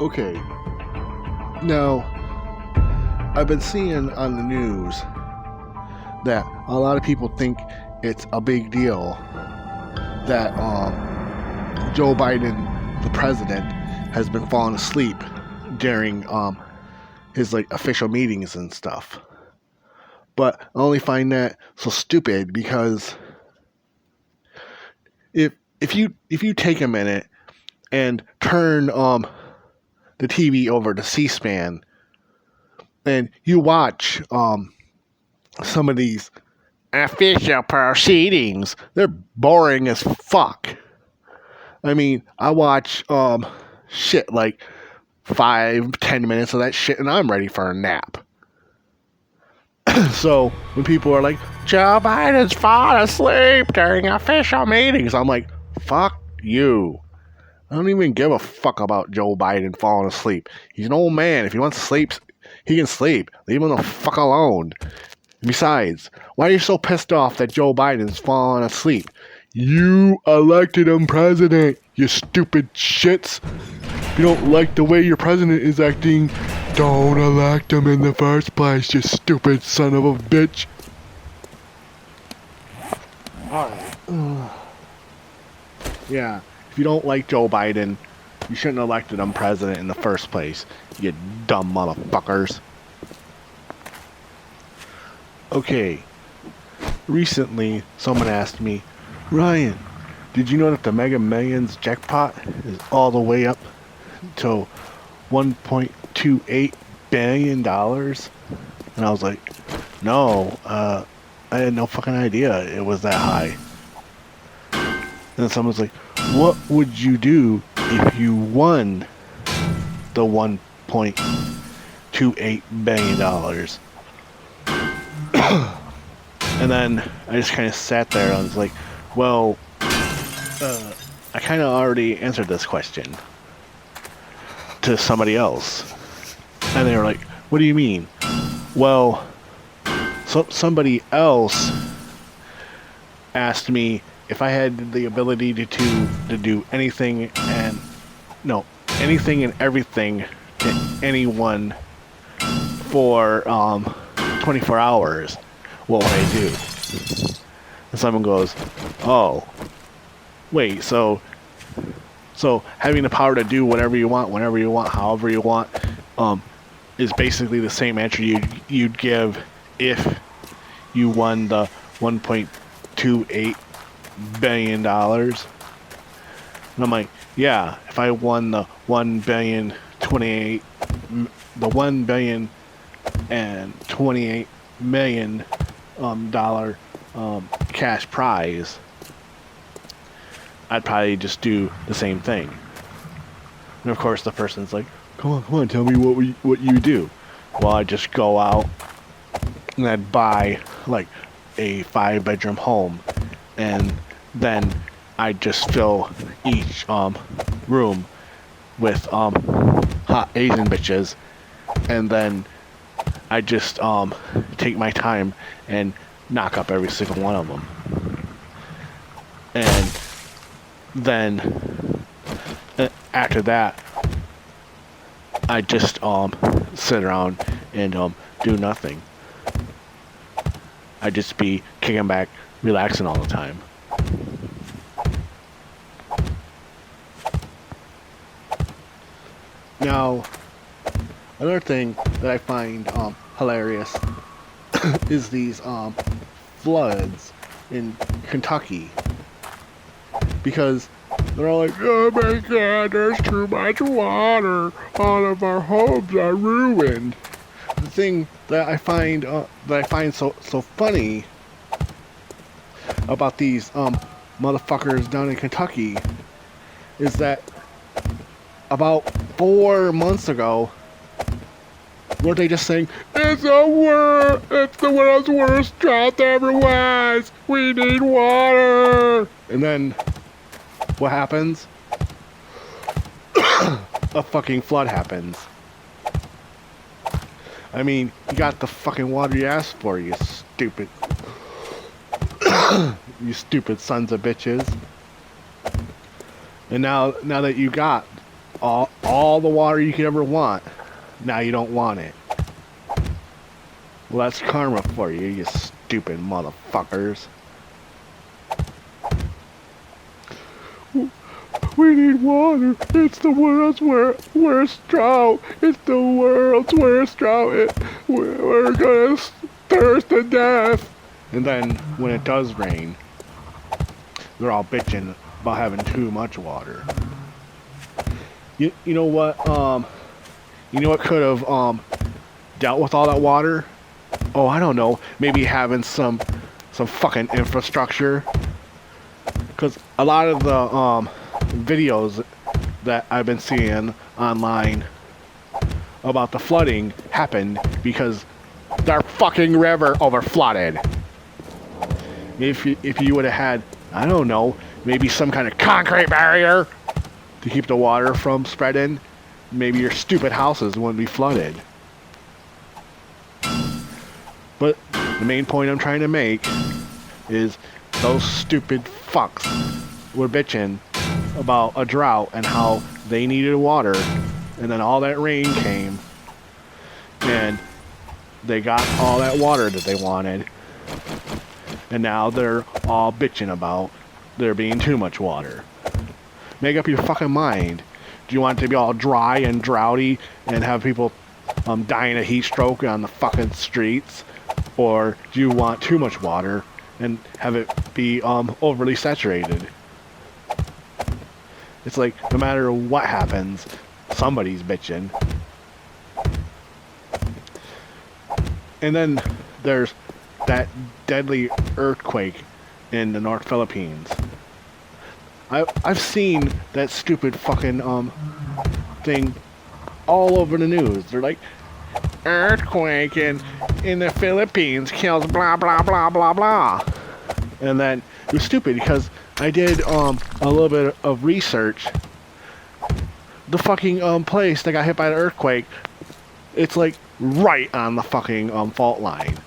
Okay, now I've been seeing on the news that a lot of people think it's a big deal that Joe Biden, the president, has been falling asleep during his like official meetings and stuff. But I only find that so stupid because if you take a minute and turn the TV over to C-SPAN and you watch some of these official proceedings, they're boring as fuck. I mean, I watch shit like 5-10 minutes of that shit and I'm ready for a nap. So when people are like, Joe Biden's falling asleep during official meetings, I'm like, fuck you. I don't even give a fuck about Joe Biden falling asleep. He's an old man. If he wants to sleep, he can sleep. Leave him the fuck alone. Besides, why are you so pissed off that Joe Biden's falling asleep? You elected him president, you stupid shits. If you don't like the way your president is acting, don't elect him in the first place, you stupid son of a bitch. Alright. Yeah, if you don't like Joe Biden, you shouldn't have elected him president in the first place, you dumb motherfuckers. Okay, recently someone asked me, Ryan, did you know that the Mega Millions jackpot is all the way up to $1.28 billion? And I was like, no, I had no fucking idea it was that high. And then someone's like, what would you do if you won the $1.28 billion? And then I just kind of sat there and I was like, well, I kind of already answered this question to somebody else. And they were like, what do you mean? Well, somebody else asked me if I had the ability to do anything and everything to anyone for 24 hours, what would I do? And someone goes, oh, wait, so having the power to do whatever you want, whenever you want, however you want, is basically the same answer you'd give if you won the $1.28 billion. And I'm like, yeah, if I won the $1 billion and $28 million dollar cash prize, I'd probably just do the same thing. And of course the person's like, come on, tell me what you do. Well, I just go out and I'd buy like a 5-bedroom home, and then I just fill each room with hot Asian bitches, and then I just take my time and knock up every single one of them. And then after that, I just sit around and do nothing. I just be kicking back, relaxing all the time. Now, another thing that I find hilarious is these floods in Kentucky, because they're all like, oh my god, there's too much water, all of our homes are ruined. The thing that I find so funny about these motherfuckers down in Kentucky is that about 4 months ago, weren't they just saying, it's the world's worst drought ever was, we need water? And then what happens? A fucking flood happens. I mean, you got the fucking water you asked for, you stupid you stupid sons of bitches. And now that you got all the water you could ever want. Now you don't want it. Well, that's karma for you, you stupid motherfuckers. We need water. It's the world's worst drought. It's the world's worst drought. We're gonna thirst to death. And then when it does rain, they're all bitching about having too much water. You know what? You know what could have dealt with all that water? Oh, I don't know. Maybe having some fucking infrastructure. Because a lot of the videos that I've been seeing online about the flooding happened because their fucking river overflooded. If you would have had, I don't know, maybe some kind of concrete barrier to keep the water from spreading, maybe your stupid houses wouldn't be flooded. But the main point I'm trying to make is those stupid fucks were bitching about a drought and how they needed water, and then all that rain came and they got all that water that they wanted, and now they're all bitching about there being too much water. Make up your fucking mind. Do you want it to be all dry and droughty and have people dying of heat stroke on the fucking streets, or do you want too much water and have it be overly saturated? It's like, no matter what happens, somebody's bitching. And then there's that deadly earthquake in the North Philippines. I've seen that stupid fucking thing all over the news. They're like, earthquake in the Philippines kills blah blah blah blah blah. And then it was stupid because I did a little bit of research. The fucking place that got hit by the earthquake, it's like right on the fucking fault line.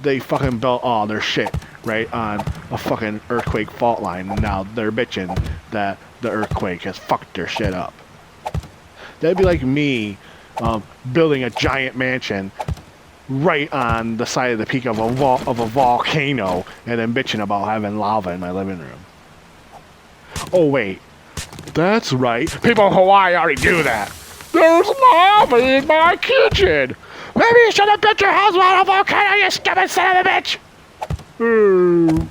They fucking built all their shit right on a fucking earthquake fault line, and now they're bitching that the earthquake has fucked their shit up. That'd be like me building a giant mansion right on the side of the peak of a volcano and then bitching about having lava in my living room. Oh wait, that's right. People in Hawaii already do that. There's lava in my kitchen. Maybe you should have built your house on a volcano, you stupid son of a bitch. Oh,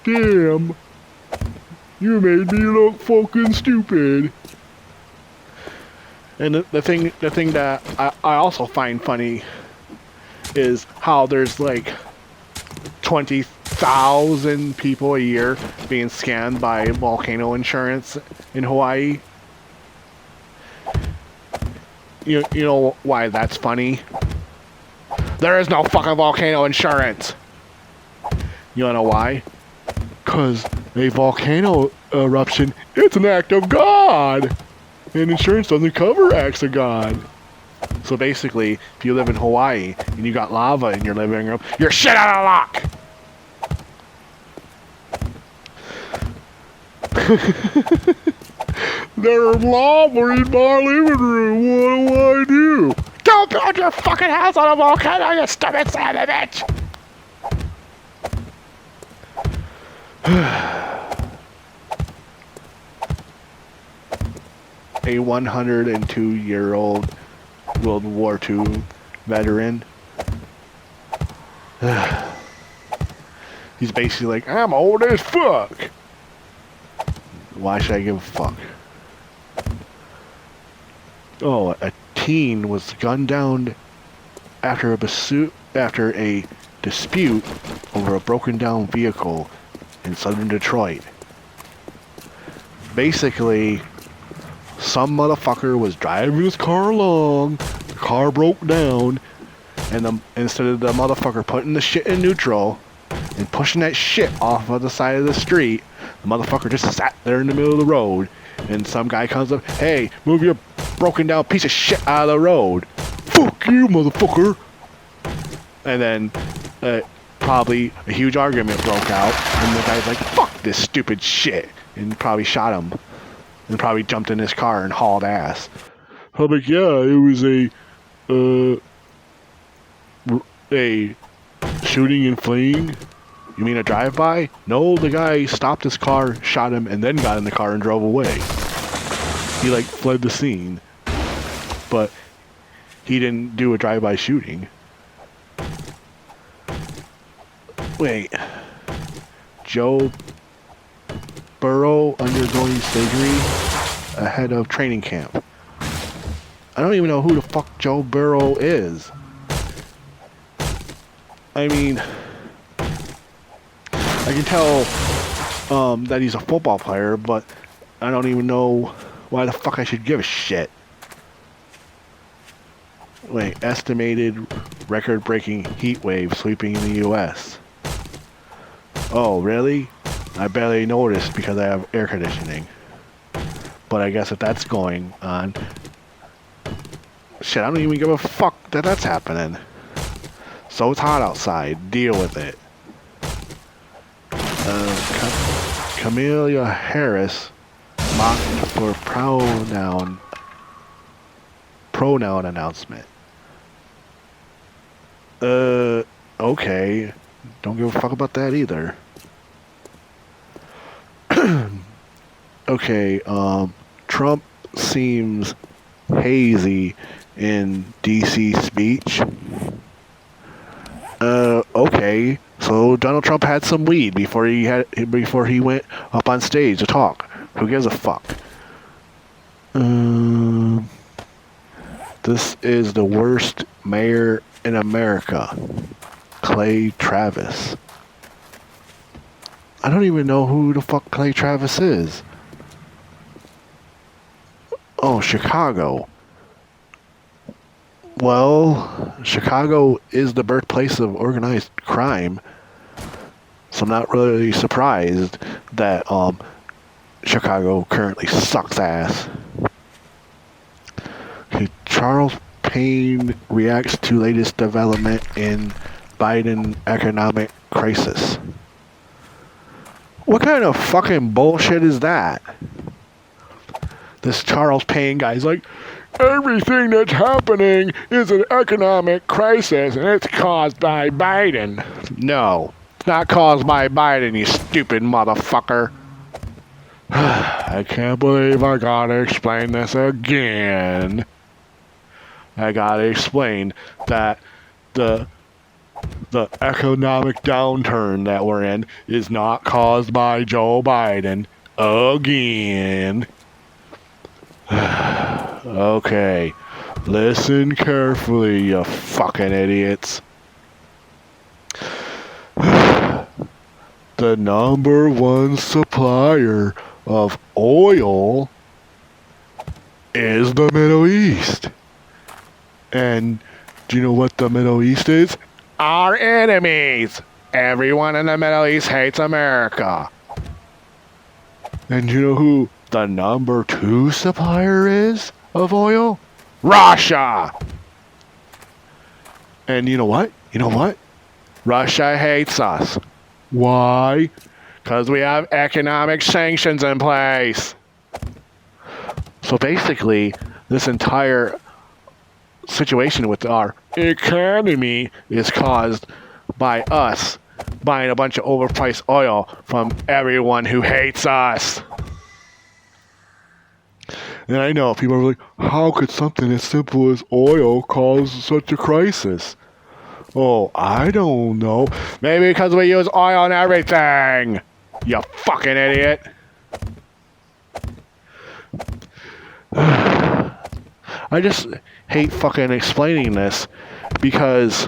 damn. You made me look fucking stupid. And the thing that I also find funny is how there's like 20,000 people a year being scammed by volcano insurance in Hawaii. You know why that's funny? There is no fucking volcano insurance. You wanna know why? 'Cause a volcano eruption, it's an act of God. And insurance doesn't cover acts of God. So basically, if you live in Hawaii and you got lava in your living room, you're shit out of luck! There's lava in my living room, what do I do? Don't build your fucking house on a volcano, you stupid son of a bitch! A 102-year-old World War II veteran. He's basically like, I'm old as fuck. Why should I give a fuck? Oh, a teen was gunned down after a dispute over a broken down vehicle in southern Detroit. Basically, some motherfucker was driving his car along, the car broke down, and instead of the motherfucker putting the shit in neutral and pushing that shit off of the side of the street, the motherfucker just sat there in the middle of the road, and some guy comes up, hey, move your broken down piece of shit out of the road. Fuck you, motherfucker. And then probably a huge argument broke out, and the guy's like, fuck this stupid shit, and probably shot him. and probably jumped in his car and hauled ass. I'm like, yeah, it was a shooting and fleeing. You mean a drive-by? No, the guy stopped his car, shot him, and then got in the car and drove away. He, like, fled the scene. But he didn't do a drive-by shooting. Wait. Joe Burrow undergoing surgery ahead of training camp. I don't even know who the fuck Joe Burrow is. I mean, I can tell that he's a football player, but I don't even know why the fuck I should give a shit. Wait, estimated record-breaking heat wave sweeping in the U.S. Oh, really? I barely noticed because I have air conditioning. But I guess if that's going on... Shit, I don't even give a fuck that that's happening. So it's hot outside. Deal with it. Camelia Harris mocked for pronoun announcement. Okay. Don't give a fuck about that either. Okay, Trump seems hazy in DC speech. Okay. So Donald Trump had some weed before he went up on stage to talk. Who gives a fuck? This is the worst mayor in America. Clay Travis. I don't even know who the fuck Clay Travis is. Oh, Chicago. Well, Chicago is the birthplace of organized crime. So I'm not really surprised that Chicago currently sucks ass. Okay, Charles Payne reacts to latest development in Biden economic crisis. What kind of fucking bullshit is that? This Charles Payne guy's like, everything that's happening is an economic crisis and it's caused by Biden. No, it's not caused by Biden, you stupid motherfucker. I can't believe I gotta explain this again. I gotta explain that the economic downturn that we're in is not caused by Joe Biden again. Okay, listen carefully, you fucking idiots. The number one supplier of oil is the Middle East. And do you know what the Middle East is? Our enemies. Everyone in the Middle East hates America. And do you know who the number 2 supplier is of oil? Russia. And you know what? Russia hates us. Why? Because we have economic sanctions in place. So basically, this entire situation with our economy is caused by us buying a bunch of overpriced oil from everyone who hates us. And I know people are like, how could something as simple as oil cause such a crisis? Oh, I don't know. Maybe because we use oil and everything. You fucking idiot. I just hate fucking explaining this because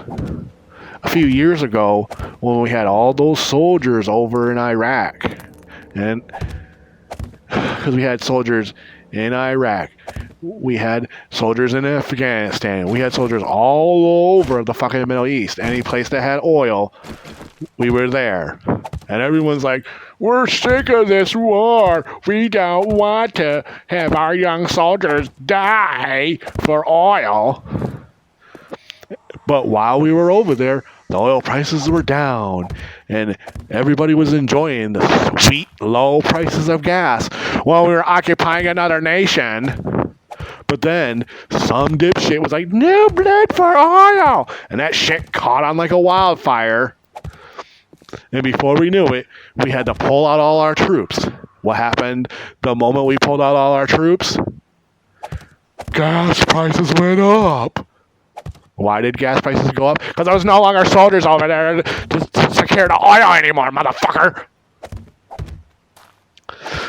a few years ago when we had all those soldiers over in Iraq, and because we had soldiers in Iraq, we had soldiers in Afghanistan, we had soldiers all over the fucking Middle East. Any place that had oil, we were there. And everyone's like, we're sick of this war. We don't want to have our young soldiers die for oil. But while we were over there, the oil prices were down. and everybody was enjoying the sweet, low prices of gas while we were occupying another nation. But then some dipshit was like, "New blood for oil," and that shit caught on like a wildfire. And before we knew it, we had to pull out all our troops. What happened the moment we pulled out all our troops? Gas prices went up. Why did gas prices go up? Because there was no longer soldiers over there to secure the oil anymore, motherfucker.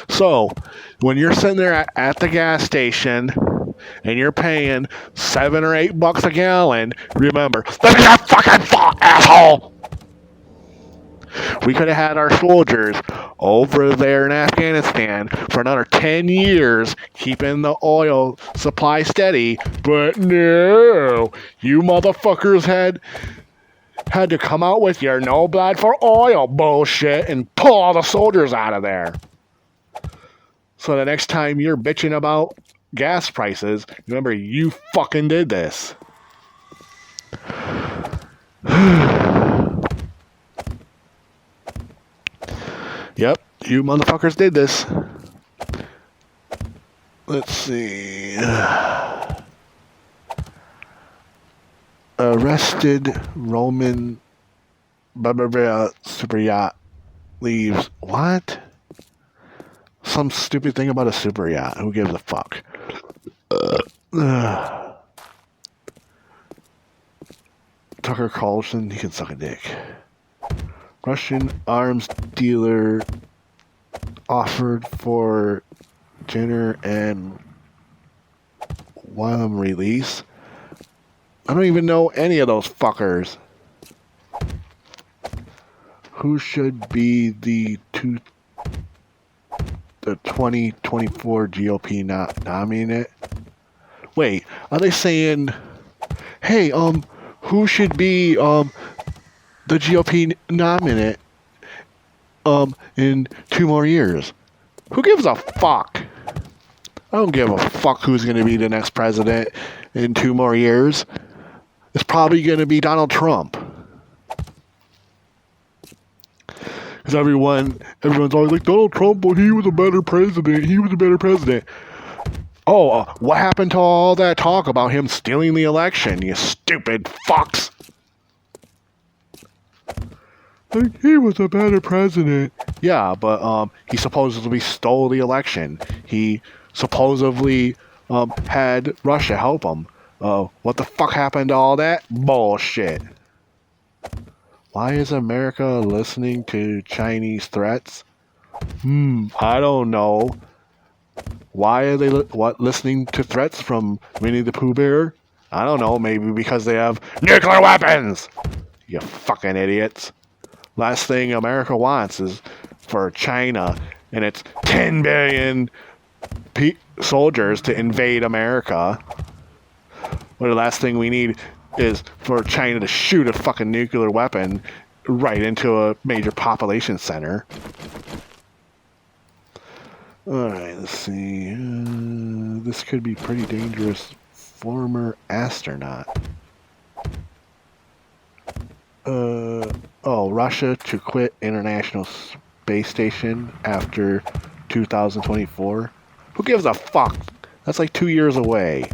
So, when you're sitting there at the gas station and you're paying $7 or $8 a gallon, remember, this is your fucking fault, asshole! We could have had our soldiers over there in Afghanistan for another 10 years, keeping the oil supply steady, but no, you motherfuckers had to come out with your no blood for oil bullshit and pull all the soldiers out of there. So the next time you're bitching about gas prices, remember you fucking did this. Yep, you motherfuckers did this. Let's see. Arrested Roman super yacht leaves. What? Some stupid thing about a super yacht. Who gives a fuck? Tucker Carlson, he can suck a dick. Russian arms dealer offered for dinner and Wylam release. I don't even know any of those fuckers. Who should be the 2024 GOP nominee? Wait, are they saying, hey, who should be the GOP nominee in 2 more years? Who gives a fuck? I don't give a fuck who's going to be the next president in 2 more years. It's probably going to be Donald Trump. Because everyone's always like, Donald Trump, well, he was a better president. He was a better president. Oh, what happened to all that talk about him stealing the election, you stupid fucks? Like, he was a better president. Yeah, but he supposedly stole the election. He supposedly had Russia help him. What the fuck happened to all that? Bullshit. Why is America listening to Chinese threats? I don't know. Why are they listening to threats from Winnie the Pooh Bear? I don't know. Maybe because they have nuclear weapons. You fucking idiots. Last thing America wants is for China and its 10 billion soldiers to invade America. Well, the last thing we need is for China to shoot a fucking nuclear weapon right into a major population center. Alright, let's see. This could be pretty dangerous. Former astronaut. Russia to quit International Space Station after 2024. Who gives a fuck? That's like 2 years away.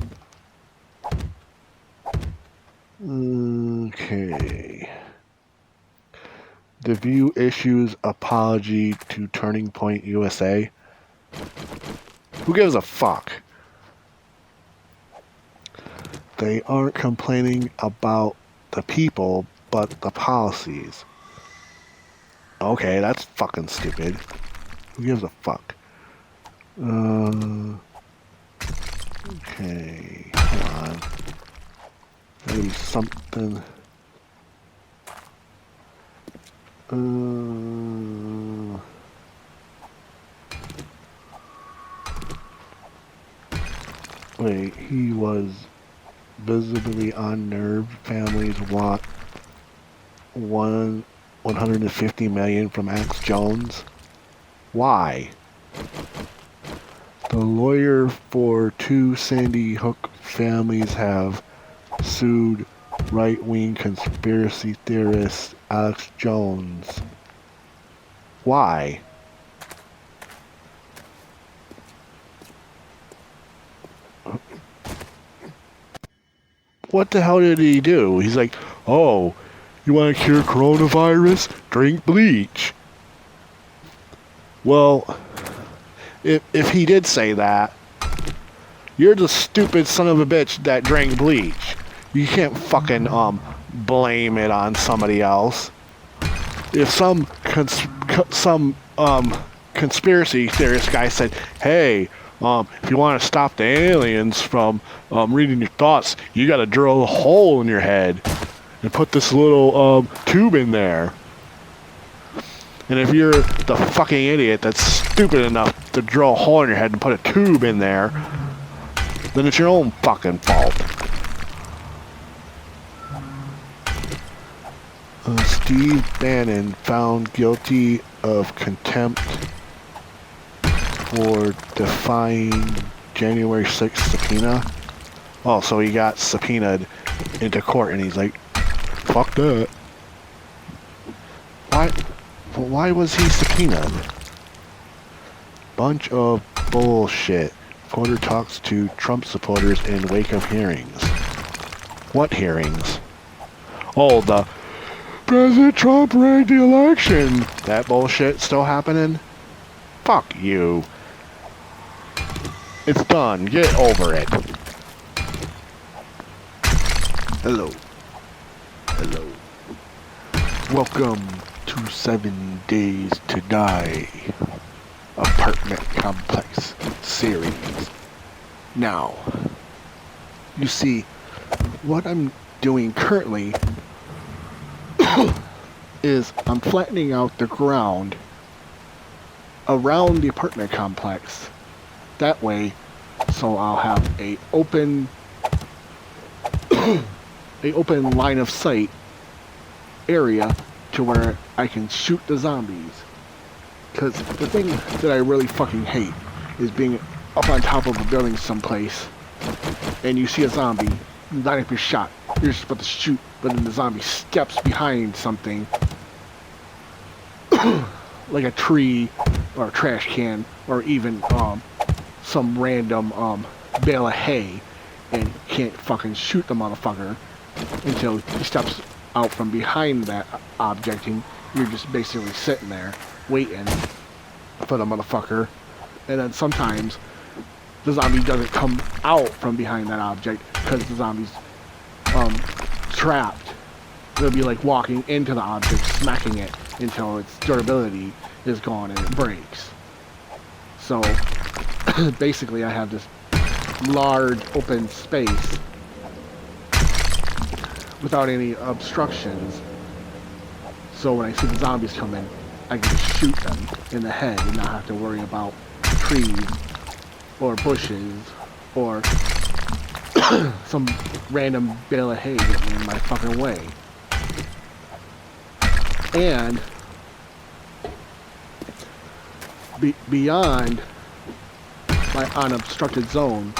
Okay. The View issues apology to Turning Point USA. Who gives a fuck? They aren't complaining about the people, but the policies. Okay, that's fucking stupid. Who gives a fuck? Okay, hold on. Maybe something. Wait, he was visibly unnerved. Families want $150 million from Axe Jones. Why? The lawyer for 2 Sandy Hook families have sued right-wing conspiracy theorist Alex Jones Why? What the hell did he do? He's like, oh, you want to cure coronavirus? Drink bleach. Well, if he did say that, you're the stupid son of a bitch that drank bleach. You can't fucking blame it on somebody else. If some conspiracy theorist guy said, hey, if you want to stop the aliens from reading your thoughts, you got to drill a hole in your head and put this little tube in there. And if you're the fucking idiot that's stupid enough to drill a hole in your head and put a tube in there, then it's your own fucking fault. Steve Bannon found guilty of contempt for defying January 6th subpoena. Oh, so he got subpoenaed into court and he's like, fuck that. Why was he subpoenaed? Bunch of bullshit. Reporter talks to Trump supporters in wake of hearings. What hearings? Oh, the President Trump rigged the election. That bullshit still happening? Fuck you. It's done. Get over it. Hello. Hello. Welcome to 7 Days to Die apartment complex series. Now, you see, what I'm doing currently is I'm flattening out the ground around the apartment complex. That way, so I'll have a open line of sight area to where I can shoot the zombies. Because the thing that I really fucking hate is being up on top of a building someplace and you see a zombie, you line up your shot, you're just about to shoot, but then the zombie steps behind something like a tree or a trash can or even some random bale of hay, and you can't fucking shoot the motherfucker until he steps out from behind that object, and you're just basically sitting there waiting for the motherfucker. And then sometimes the zombie doesn't come out from behind that object because the zombie's trapped. They'll be like walking into the object, smacking it until its durability is gone and it breaks. So basically I have this large open space without any obstructions. So when I see the zombies come in, I can just shoot them in the head and not have to worry about trees or bushes or some random bale of hay getting in my fucking way. And beyond my unobstructed zone,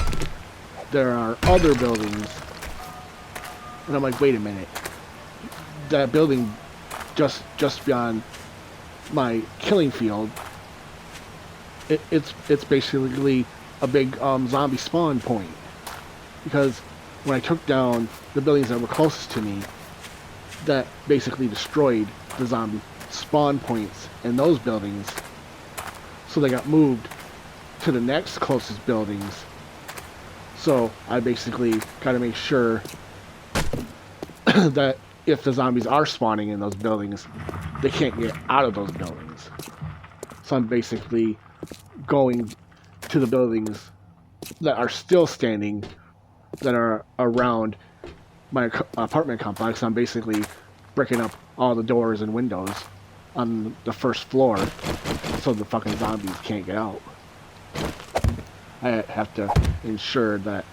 there are other buildings. And I'm like, wait a minute. That building just beyond my killing field, it's basically a big zombie spawn point. Because when I took down the buildings that were closest to me, that basically destroyed the zombie spawn points in those buildings. So they got moved to the next closest buildings. So I basically got to make sure that if the zombies are spawning in those buildings, they can't get out of those buildings. So I'm basically going to the buildings that are still standing, that are around my apartment complex. I'm basically breaking up all the doors and windows on the first floor so the fucking zombies can't get out. I have to ensure that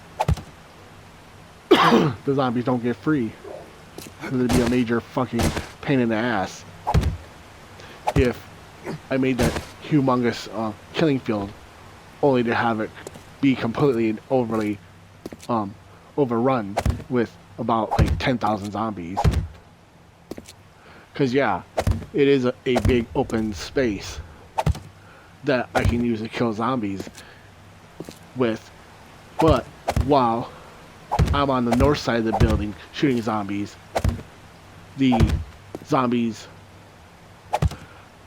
the zombies don't get free. It'd be a major fucking pain in the ass if I made that humongous killing field only to have it be completely and overly overrun with about like 10,000 zombies. Cause yeah, it is a big open space that I can use to kill zombies with. But while I'm on the north side of the building shooting zombies, the zombies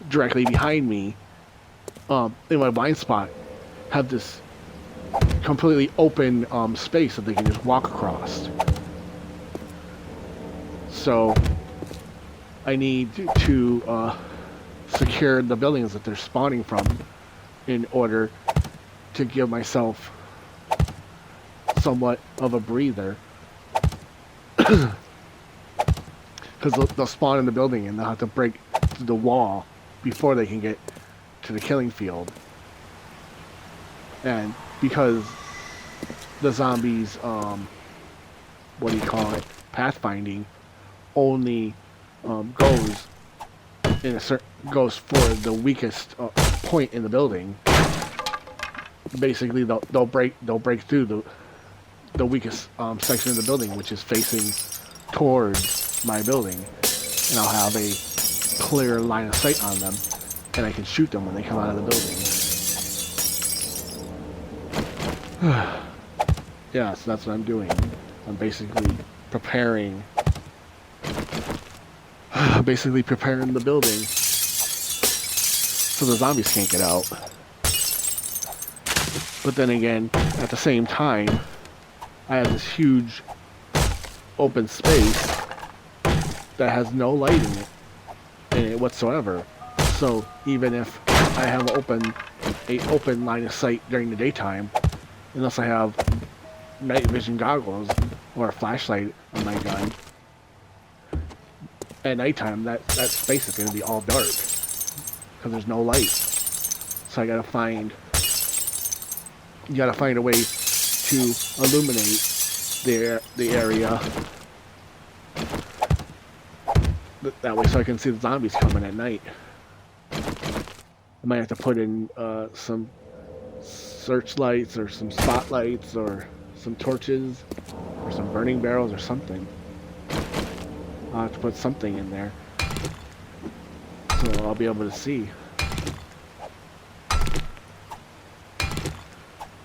directly behind me, in my blind spot, have this completely open space that they can just walk across. So I need to secure the buildings that they're spawning from in order to give myself somewhat of a breather. Because they'll spawn in the building and they'll have to break through the wall before they can get to the killing field. And because the zombies, what do you call it, pathfinding, only goes for the weakest point in the building. Basically, they'll break through the weakest section of the building, which is facing towards my building, and I'll have a clear line of sight on them, and I can shoot them when they come out of the building. Yeah, so that's what I'm doing. I'm basically preparing the building so the zombies can't get out. But then again, at the same time, I have this huge open space that has no light in it whatsoever. So even if I have an open line of sight during the daytime, unless I have night vision goggles or a flashlight on my gun, at nighttime that space is going to be all dark because there's no light. So you gotta find a way to illuminate the area that way, so I can see the zombies coming at night. I might have to put in some searchlights or some spotlights or some torches or some burning barrels or something. I'll have to put something in there so I'll be able to see.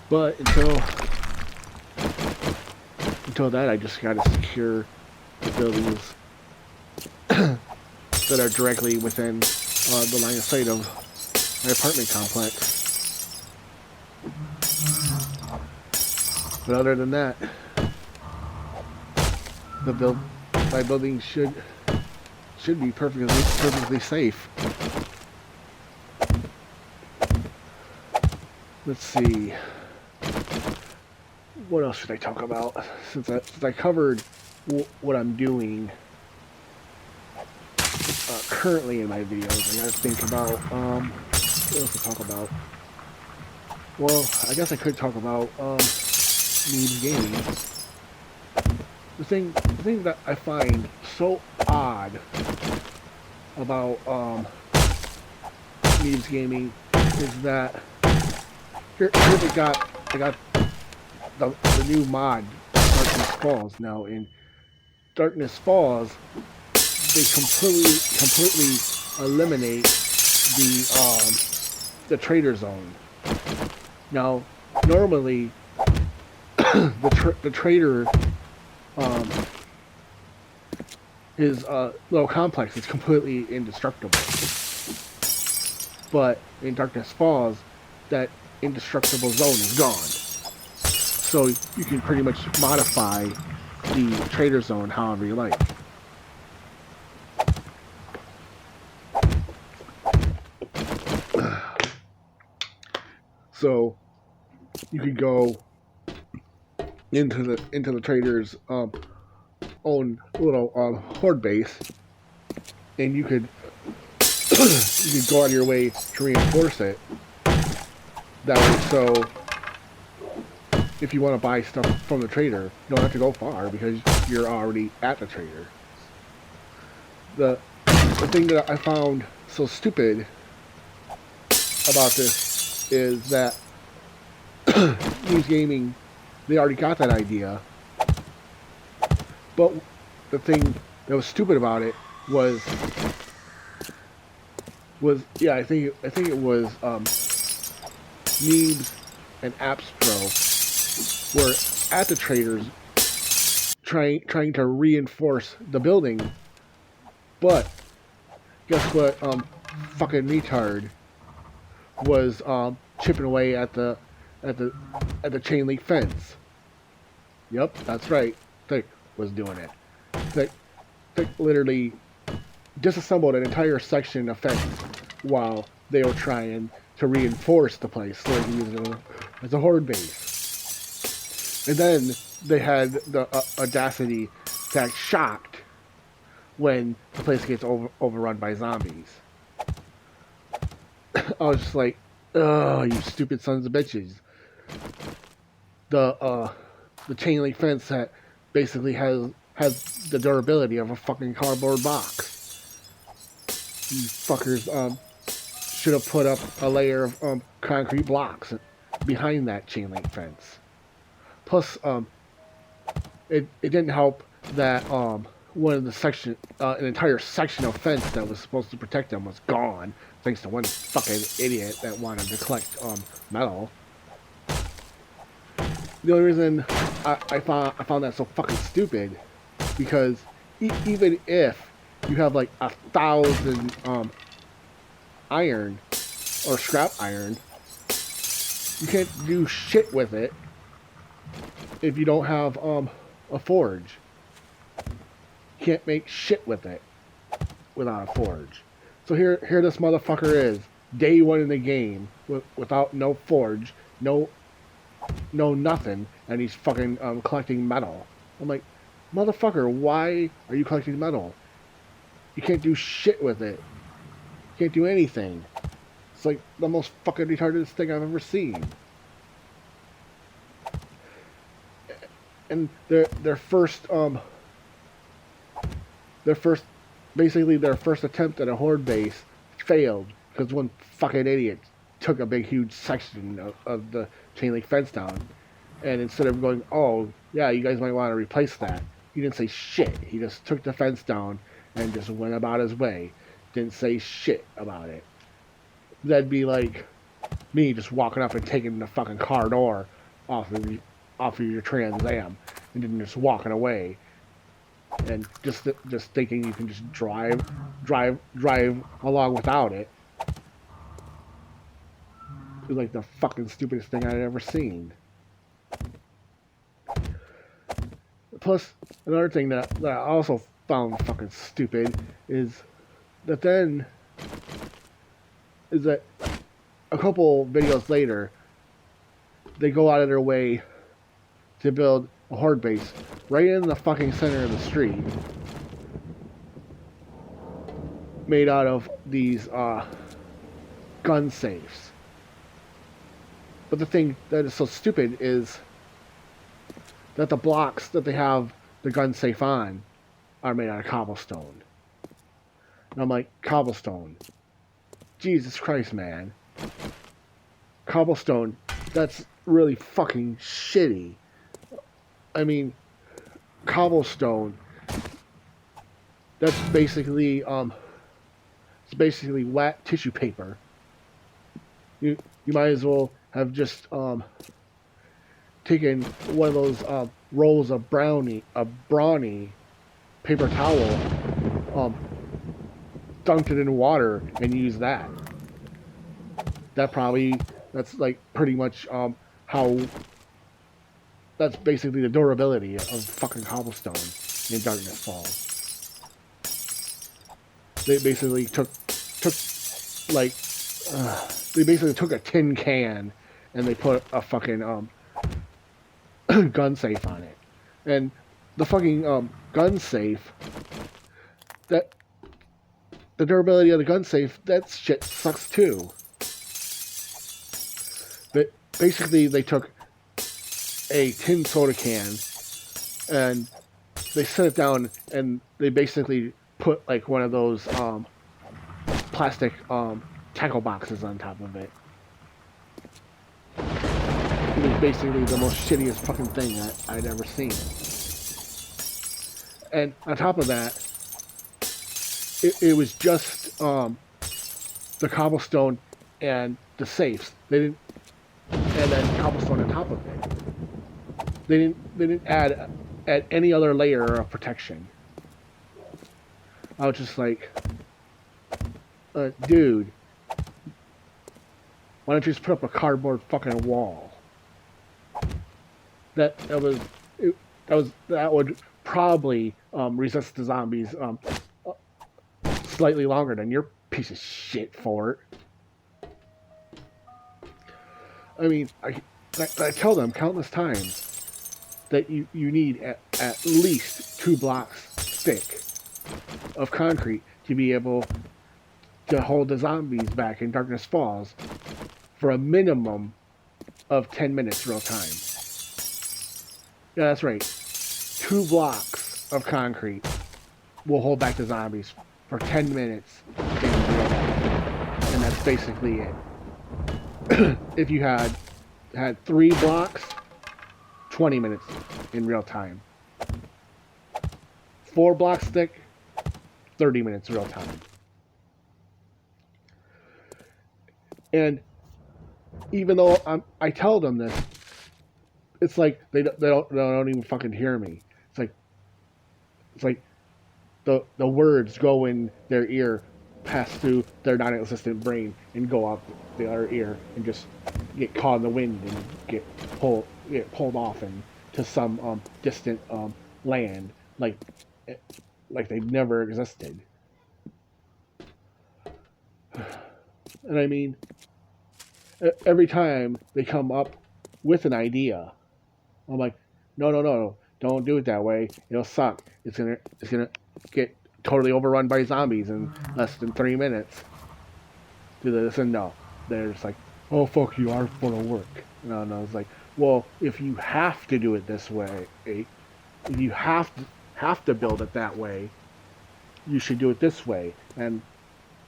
But until that, I just gotta secure the buildings that are directly within the line of sight of my apartment complex. But other than that, my building should be perfectly safe. Let's see. What else should I talk about? Since I covered what I'm doing currently in my videos, I gotta think about what else to talk about. Well, I guess I could talk about Neebs Gaming. The thing that I find so odd about Neebs Gaming is that here they got the new mod, Darkness Falls. Now in Darkness Falls, they completely eliminate the trader zone. Now normally the trader his little complex is completely indestructible, but in Darkness Falls, that indestructible zone is gone. So you can pretty much modify the trader zone however you like. So you could go into the trader's own little horde base, and you could go out of your way to reinforce it. That way, so if you want to buy stuff from the trader, you don't have to go far because you're already at the trader. The thing that I found so stupid about this is that Neebs Gaming, they already got that idea, but the thing that was stupid about it was was, yeah, I think it was Neebs and Appstro were at the traders trying to reinforce the building, but guess what? Fucking retard was chipping away at the at the chain link fence. Yep, that's right. Thick was doing it. Thick literally disassembled an entire section of fence while they were trying to reinforce the place so they could use it as a horde base. And then they had the audacity to act shocked when the place gets overrun by zombies. I was just like, oh, you stupid sons of bitches. The chain link fence that basically has the durability of a fucking cardboard box. You fuckers should have put up a layer of concrete blocks behind that chain link fence. Plus, it didn't help that one of the section, an entire section of fence that was supposed to protect them was gone, thanks to one fucking idiot that wanted to collect metal. The only reason I found that so fucking stupid, because even if you have like 1,000 iron or scrap iron, you can't do shit with it if you don't have a forge. You can't make shit with it without a forge. So here this motherfucker is, day one in the game, without no forge, no nothing, and he's fucking collecting metal. I'm like, motherfucker, why are you collecting metal? You can't do shit with it. You can't do anything. It's like the most fucking retarded thing I've ever seen. And their first attempt at a horde base failed because one fucking idiot took a big huge section of the chain link fence down, and instead of going, oh yeah, you guys might want to replace that, he didn't say shit. He just took the fence down and just went about his way. Didn't say shit about it. That'd be like me just walking up and taking the fucking car door off of your Trans Am and then just walking away and just thinking you can just drive along without it. It was like the fucking stupidest thing I'd ever seen. Plus, another thing that I also found fucking stupid is that a couple videos later, they go out of their way to build a horde base right in the fucking center of the street, made out of these gun safes. But the thing that is so stupid is that the blocks that they have the gun safe on are made out of cobblestone. And I'm like, cobblestone? Jesus Christ, man. Cobblestone, that's really fucking shitty. I mean, cobblestone, that's basically it's basically wet tissue paper. You might as well have just taken one of those rolls of brawny paper towel, dunked it in water and used that. That's like pretty much how. That's basically the durability of fucking cobblestone in Darkness Falls. They basically took a tin can and they put a fucking gun safe on it. And the fucking gun safe, that the durability of the gun safe, that shit sucks too. But basically they took a tin soda can and they set it down and they basically put like one of those plastic tackle boxes on top of it. It was basically the most shittiest fucking thing I'd ever seen. And on top of that, it was just the cobblestone and the safes. They didn't, and then cobblestone on top of it. They didn't add any other layer of protection. I was just like, dude, why don't you just put up a cardboard fucking wall? That would probably resist the zombies slightly longer than your piece of shit fort. I mean, I tell them countless times that you need at least 2 blocks thick of concrete to be able to hold the zombies back in Darkness Falls for a minimum of 10 minutes real time. Yeah, that's right. 2 blocks of concrete will hold back the zombies for 10 minutes in real time. And that's basically it. If you had 3 blocks, 20 minutes in real time. 4 blocks thick, 30 minutes real time. And even though I tell them this, it's like they don't even fucking hear me. It's like the words go in their ear, pass through their non-existent brain, and go out the other ear and just get caught in the wind and get pulled off into some distant land like they've never existed. And I mean, every time they come up with an idea, I'm like, no, don't do it that way. It'll suck. It's gonna get totally overrun by zombies in less than 3 minutes. Do this, and no, they're just like, oh fuck you, our fort will work. No, it's like, well, if you have to do it this way, if you have to build it that way, you should do it this way, and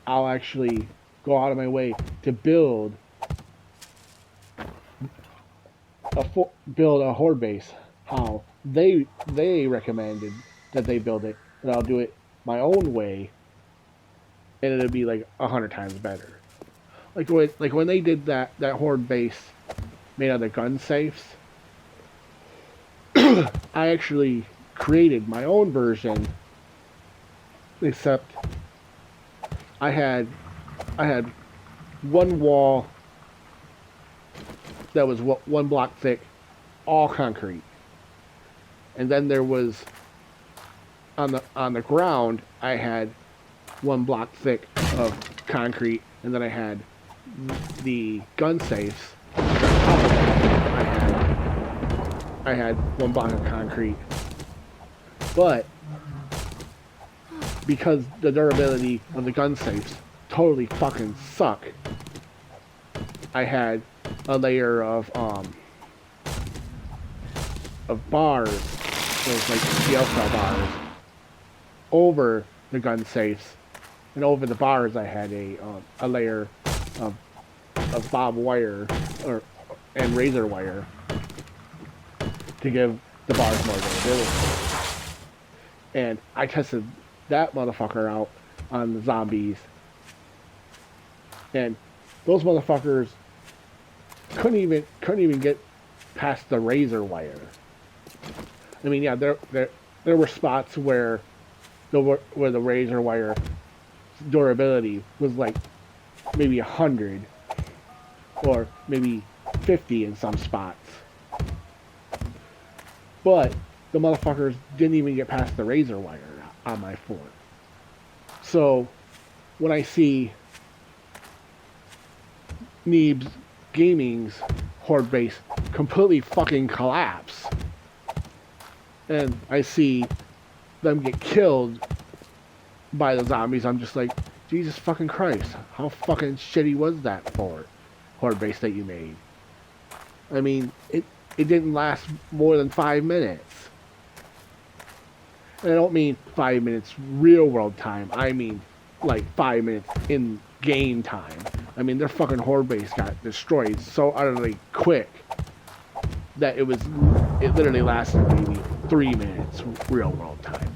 I'll actually go out of my way to build a horde base how they recommended that they build it, and I'll do it my own way, and it'll be like 100 times better. Like when they did that horde base made out of gun safes, I actually created my own version, except I had one wall that was 1 block thick, all concrete, and then there was on the ground I had 1 block thick of concrete, and then I had the gun safes. I had 1 block of concrete, but because the durability of the gun safes totally fucking suck, I had a layer of bars, those like jail cell bars, over the gun safes, and over the bars I had a layer of bob wire and razor wire to give the bars more durability. And I tested that motherfucker out on the zombies, and those motherfuckers couldn't even get past the razor wire. I mean, yeah, there were spots where the razor wire durability was like maybe 100 or maybe 50 in some spots, but the motherfuckers didn't even get past the razor wire on my fort. So when I see Neebs Gaming's horde base completely fucking collapse, and I see them get killed by the zombies, I'm just like, Jesus fucking Christ, how fucking shitty was that horde base that you made? I mean, it didn't last more than 5 minutes. And I don't mean 5 minutes real world time, I mean like 5 minutes in game time. I mean, their fucking horde base got destroyed so utterly quick that it literally lasted maybe 3 minutes real world time.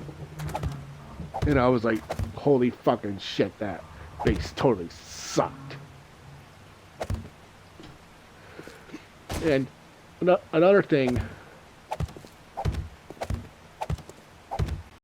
And I was like, holy fucking shit, that base totally sucked. And another thing